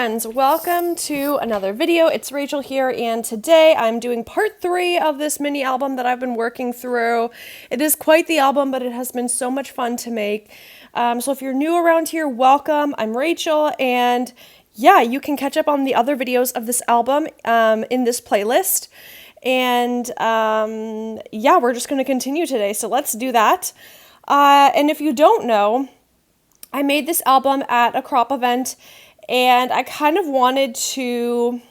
friends, welcome to another video. It's Rachel here, and today I'm doing part 3 of this mini album that I've been working through. It is quite the album, but it has been so much fun to make. So if you're new around here, welcome. I'm Rachel, and yeah, you can catch up on the other videos of this album in this playlist. And yeah, we're just going to continue today, so let's do that. And if you don't know, I made this album at a crop event, and I kind of wanted to,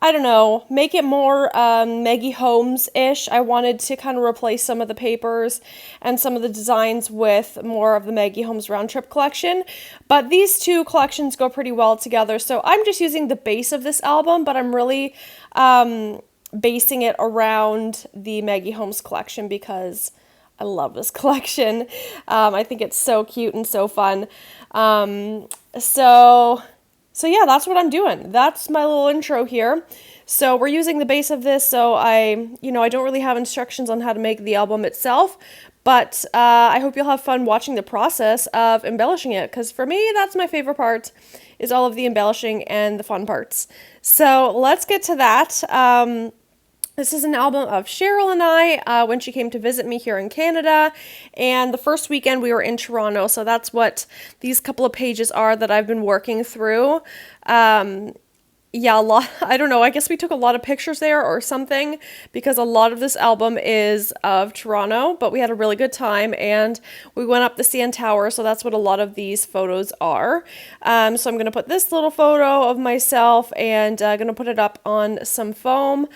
I don't know, make it more Maggie Holmes-ish. I wanted to kind of replace some of the papers and some of the designs with more of the Maggie Holmes Round Trip collection. But these two collections go pretty well together, so I'm just using the base of this album, but I'm really basing it around the Maggie Holmes collection because I love this collection. I think it's so cute and so fun. So yeah, that's what I'm doing. That's my little intro here. So we're using the base of this, so I don't really have instructions on how to make the album itself, but I hope you'll have fun watching the process of embellishing it, because for me, that's my favorite part, is all of the embellishing and the fun parts. So let's get to that. This is an album of Cheryl and I when she came to visit me here in Canada, and the first weekend we were in Toronto, so that's what these couple of pages are that I've been working through. Yeah, I don't know, I guess we took a lot of pictures there or something, because a lot of this album is of Toronto, but we had a really good time, and we went up the CN Tower, so that's what a lot of these photos are. So I'm going to put this little photo of myself, and going to put it up on some foam.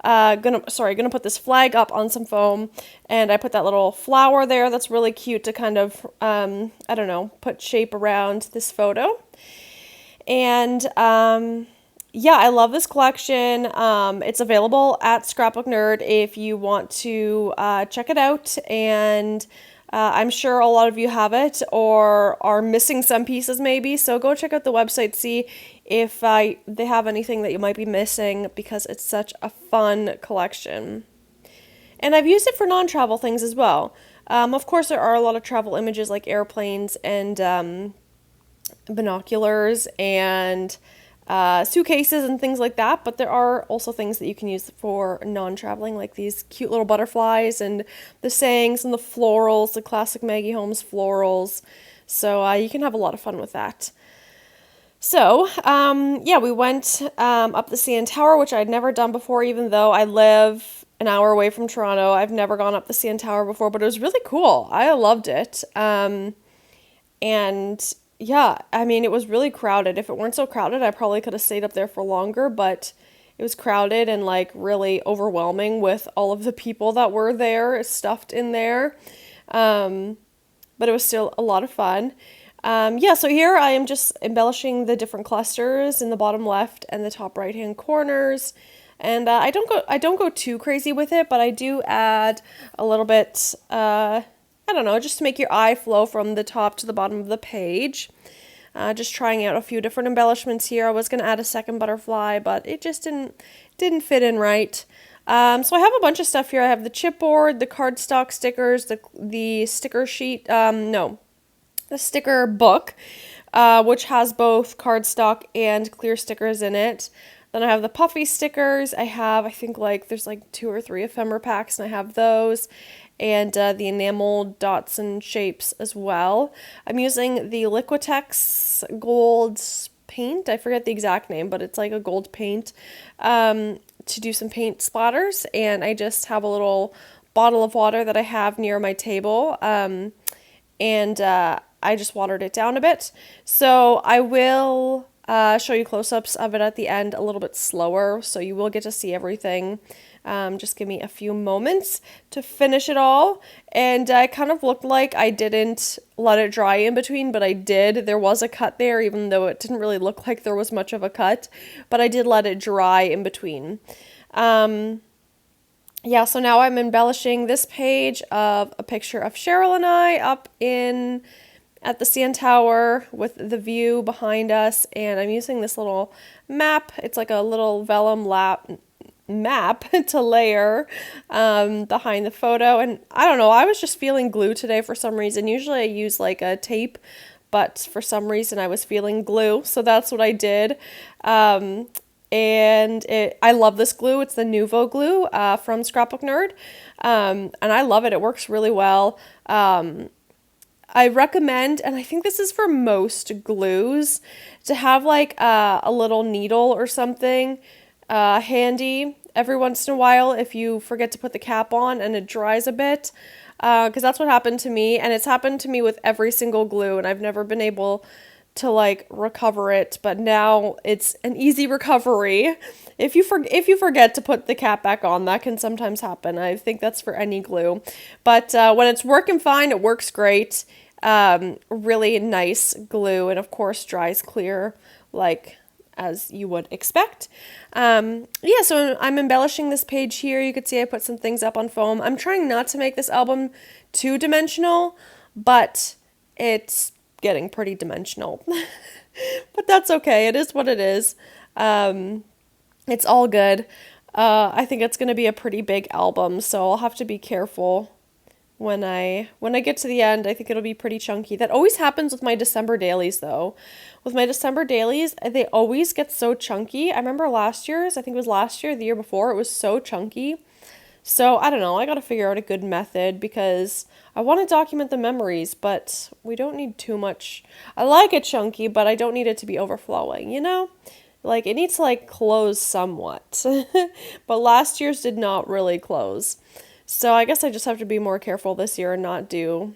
Gonna put this flag up on some foam, and I put that little flower there that's really cute to kind of, I don't know, put shape around this photo. And yeah, I love this collection. It's available at Scrapbook Nerd if you want to check it out, and I'm sure a lot of you have it or are missing some pieces maybe, so go check out the website, see if they have anything that you might be missing, because it's such a fun collection. And I've used it for non-travel things as well. Of course, there are a lot of travel images like airplanes and binoculars and suitcases and things like that, but there are also things that you can use for non-traveling, like these cute little butterflies and the sayings and the florals, the classic Maggie Holmes florals. So you can have a lot of fun with that. So, yeah, we went up the CN Tower, which I'd never done before, even though I live an hour away from Toronto. I've never gone up the CN Tower before, but it was really cool. I loved it. And yeah, I mean, it was really crowded. If it weren't so crowded, I probably could have stayed up there for longer, but it was crowded and like really overwhelming with all of the people that were there, stuffed in there. But it was still a lot of fun. Yeah, so here I am just embellishing the different clusters in the bottom left and the top right hand corners. And I don't go too crazy with it, but I do add a little bit, I don't know, just to make your eye flow from the top to the bottom of the page. Just trying out a few different embellishments here. I was going to add a second butterfly, but it just didn't fit in right. So I have a bunch of stuff here. I have the chipboard, the cardstock stickers, the sticker sheet, the sticker book, which has both cardstock and clear stickers in it. Then I have the puffy stickers. I think there's like 2 or 3 ephemera packs, and I have those. And the enamel dots and shapes as well. I'm using the Liquitex gold paint. I forget the exact name, but it's like a gold paint to do some paint splatters. And I just have a little bottle of water that I have near my table. And I just watered it down a bit. So I will show you close-ups of it at the end a little bit slower, so you will get to see everything. Just give me a few moments to finish it all. And it kind of looked like I didn't let it dry in between, but I did. There was a cut there, even though it didn't really look like there was much of a cut, but I did let it dry in between. Yeah, so now I'm embellishing this page of a picture of Cheryl and I up at the CN Tower with the view behind us, and I'm using this little map. It's like a little vellum map to layer behind the photo, and I don't know, I was just feeling glue today for some reason. Usually I use like a tape, but for some reason I was feeling glue, so that's what I did. I love this glue. It's the Nuvo glue from Scrapbook Nerd, and I love it. It works really well. I recommend, and I think this is for most glues, to have like a little needle or something handy every once in a while if you forget to put the cap on and it dries a bit, because that's what happened to me, and it's happened to me with every single glue, and I've never been able to like recover it, but now it's an easy recovery. If you forget to put the cap back on, that can sometimes happen. I think that's for any glue, but when it's working fine, it works great. Really nice glue, and of course dries clear, like as you would expect. Yeah, so I'm embellishing this page here. You could see I put some things up on foam. I'm trying not to make this album too dimensional, but it's getting pretty dimensional. But that's okay. It is what it is. It's all good. I think it's going to be a pretty big album, so I'll have to be careful when I get to the end. I think it'll be pretty chunky. That always happens with my December dailies, though. With my December dailies, they always get so chunky. I remember last year's, I think it was last year, the year before, it was so chunky. So I don't know, I gotta figure out a good method because I want to document the memories, but we don't need too much. I like it chunky, but I don't need it to be overflowing, you know? Like, it needs to, like, close somewhat. But last year's did not really close. So I guess I just have to be more careful this year and not do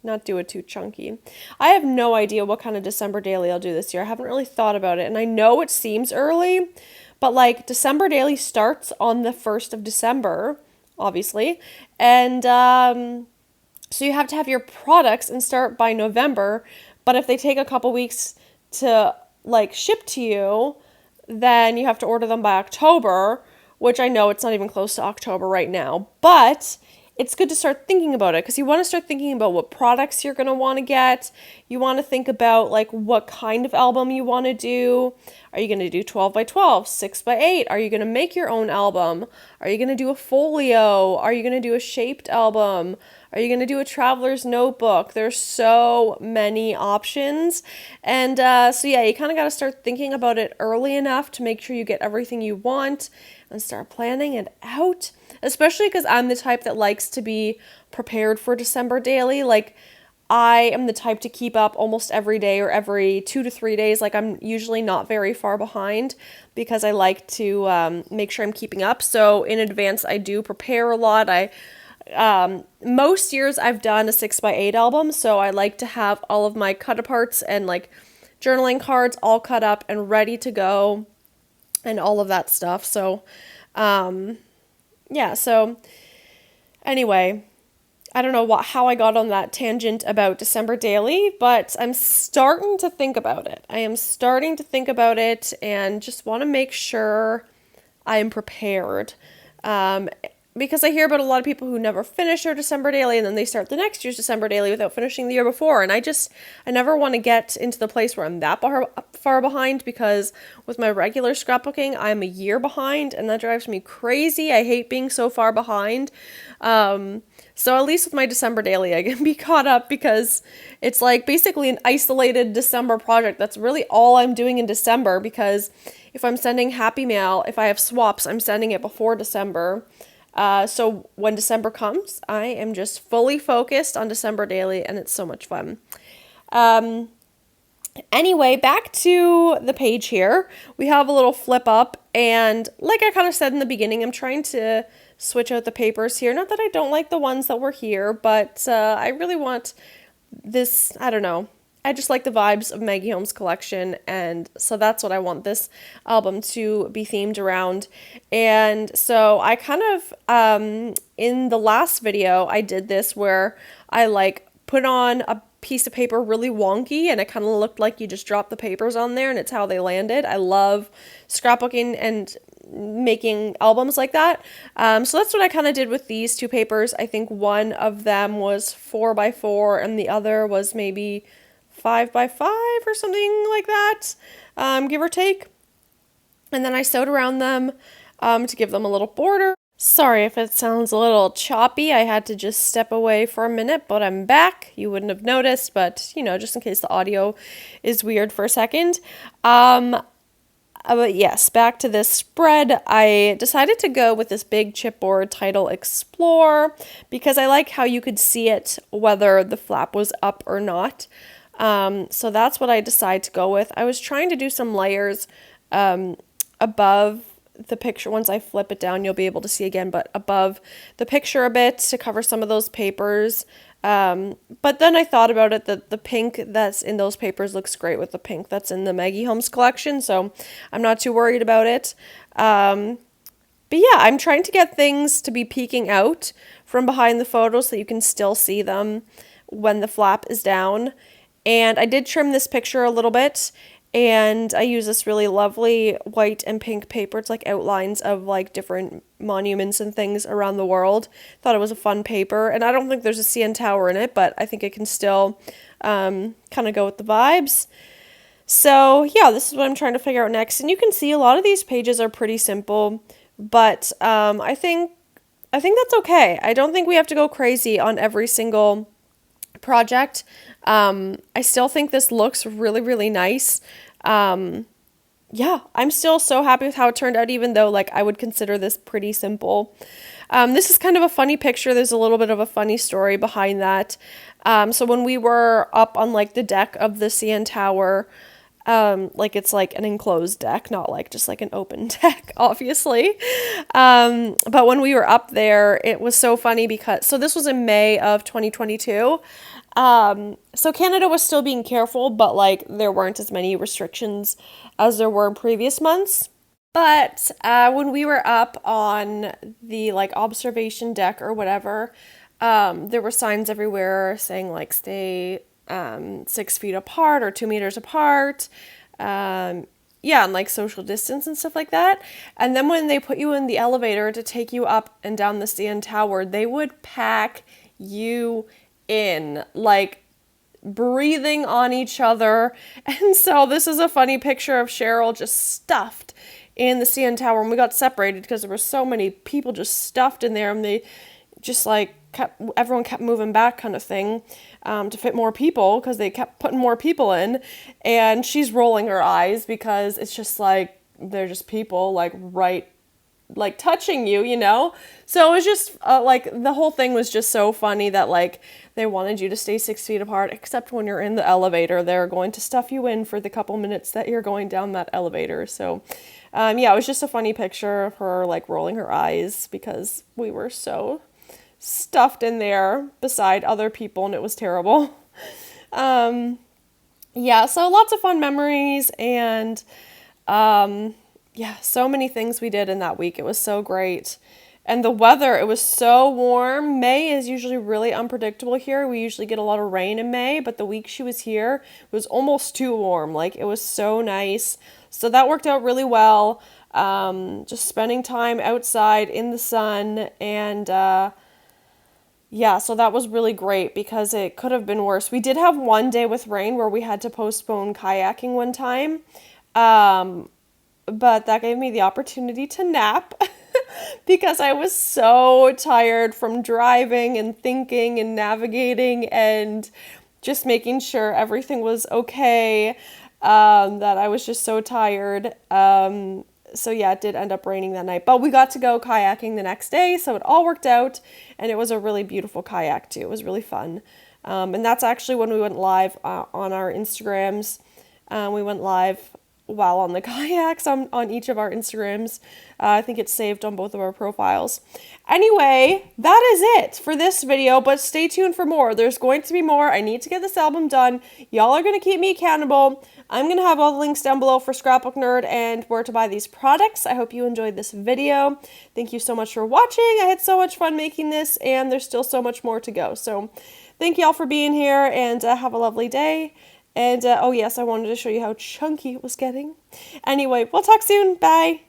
it too chunky. I have no idea what kind of December daily I'll do this year. I haven't really thought about it, and I know it seems early, but like December daily starts on the 1st of December, obviously, and so you have to have your products and start by November, but if they take a couple weeks to like ship to you, then you have to order them by October, which I know it's not even close to October right now, but it's good to start thinking about it because you want to start thinking about what products you're going to want to get. You want to think about like what kind of album you want to do. Are you going to do 12 by 12, 6 by 8? Are you going to make your own album? Are you going to do a folio? Are you going to do a shaped album? Are you going to do a traveler's notebook? There's so many options. And so yeah, you kind of got to start thinking about it early enough to make sure you get everything you want and start planning it out. Especially because I'm the type that likes to be prepared for December daily. Like, I am the type to keep up almost every day or every 2 to 3 days. Like, I'm usually not very far behind because I like to make sure I'm keeping up. So in advance, I do prepare a lot. Most years I've done a 6 by 8 album, so I like to have all of my cut aparts and like journaling cards all cut up and ready to go and all of that stuff. So, yeah, so anyway, I don't know how I got on that tangent about December daily, but I'm starting to think about it. I am starting to think about it and just want to make sure I am prepared. Because I hear about a lot of people who never finish their December daily and then they start the next year's December daily without finishing the year before. And I never want to get into the place where I'm that far behind, because with my regular scrapbooking, I'm a year behind and that drives me crazy. I hate being so far behind. So at least with my December daily, I can be caught up because it's like basically an isolated December project. That's really all I'm doing in December, because if I'm sending Happy Mail, if I have swaps, I'm sending it before December. So when December comes, I am just fully focused on December daily, and it's so much fun. Anyway, back to the page here. We have a little flip up, and like I kind of said in the beginning, I'm trying to switch out the papers here. Not that I don't like the ones that were here, but I really want this, I don't know. I just like the vibes of Maggie Holmes' collection, and so that's what I want this album to be themed around. And so I kind of, in the last video, I did this where I like put on a piece of paper really wonky, and it kind of looked like you just dropped the papers on there, and it's how they landed. I love scrapbooking and making albums like that. So that's what I kind of did with these two papers. I think one of them was 4 by 4, and the other was maybe 5 by 5 or something like that, give or take. And then I sewed around them to give them a little border. Sorry if it sounds a little choppy. I had to just step away for a minute, but I'm back. You wouldn't have noticed, but just in case the audio is weird for a second. But yes, back to this spread. I decided to go with this big chipboard titled Explore because I like how you could see it whether the flap was up or not. So that's what I decided to go with. I was trying to do some layers above the picture. Once I flip it down, you'll be able to see again, but above the picture a bit to cover some of those papers. But then I thought about it that the pink that's in those papers looks great with the pink that's in the Maggie Holmes collection, so I'm not too worried about it. But yeah, I'm trying to get things to be peeking out from behind the photo so you can still see them when the flap is down. And I did trim this picture a little bit, and I use this really lovely white and pink paper. It's like outlines of like different monuments and things around the world. Thought it was a fun paper, and I don't think there's a CN Tower in it, but I think it can still kind of go with the vibes. So yeah, this is what I'm trying to figure out next. And you can see a lot of these pages are pretty simple, but I think that's okay. I don't think we have to go crazy on every single project. I still think this looks really, really nice. Yeah, I'm still so happy with how it turned out, even though like I would consider this pretty simple. This is kind of a funny picture. There's a little bit of a funny story behind that. So when we were up on like the deck of the CN Tower, like it's like an enclosed deck, not like just like an open deck, obviously. But when we were up there, it was so funny because, so this was in May of 2022. So Canada was still being careful, but like there weren't as many restrictions as there were in previous months. But when we were up on the like observation deck or whatever, there were signs everywhere saying like stay 6 feet apart or 2 meters apart. Yeah, and like social distance and stuff like that. And then when they put you in the elevator to take you up and down the CN Tower, they would pack you in, like breathing on each other. And so this is a funny picture of Cheryl just stuffed in the CN Tower, and we got separated because there were so many people just stuffed in there, and they just like everyone kept moving back kind of thing to fit more people because they kept putting more people in. And she's rolling her eyes because it's just like they're just people like right like touching you, you know? So it was just like the whole thing was just so funny that like they wanted you to stay 6 feet apart, except when you're in the elevator, they're going to stuff you in for the couple minutes that you're going down that elevator. So yeah, it was just a funny picture of her like rolling her eyes because we were so stuffed in there beside other people and it was terrible. Yeah, so lots of fun memories and yeah, so many things we did in that week. It was so great. And the weather, it was so warm. May is usually really unpredictable here. We usually get a lot of rain in May, but the week she was here, it was almost too warm. Like, it was so nice. So that worked out really well. Just spending time outside in the sun. And yeah, so that was really great because it could have been worse. We did have one day with rain where we had to postpone kayaking one time. But that gave me the opportunity to nap because I was so tired from driving and thinking and navigating and just making sure everything was okay, that I was just so tired. So yeah, it did end up raining that night, but we got to go kayaking the next day, so it all worked out, and it was a really beautiful kayak too. It was really fun. And that's actually when we went live on our Instagrams. We went live while on the kayaks on each of our Instagrams. I think it's saved on both of our profiles. Anyway, that is it for this video, but stay tuned for more. There's going to be more. I need to get this album done. Y'all are going to keep me accountable. I'm going to have all the links down below for Scrapbook Nerd and where to buy these products. I hope you enjoyed this video. Thank you so much for watching. I had so much fun making this, and there's still so much more to go. So thank y'all for being here, and have a lovely day. And, oh yes, I wanted to show you how chunky it was getting. Anyway, we'll talk soon. Bye.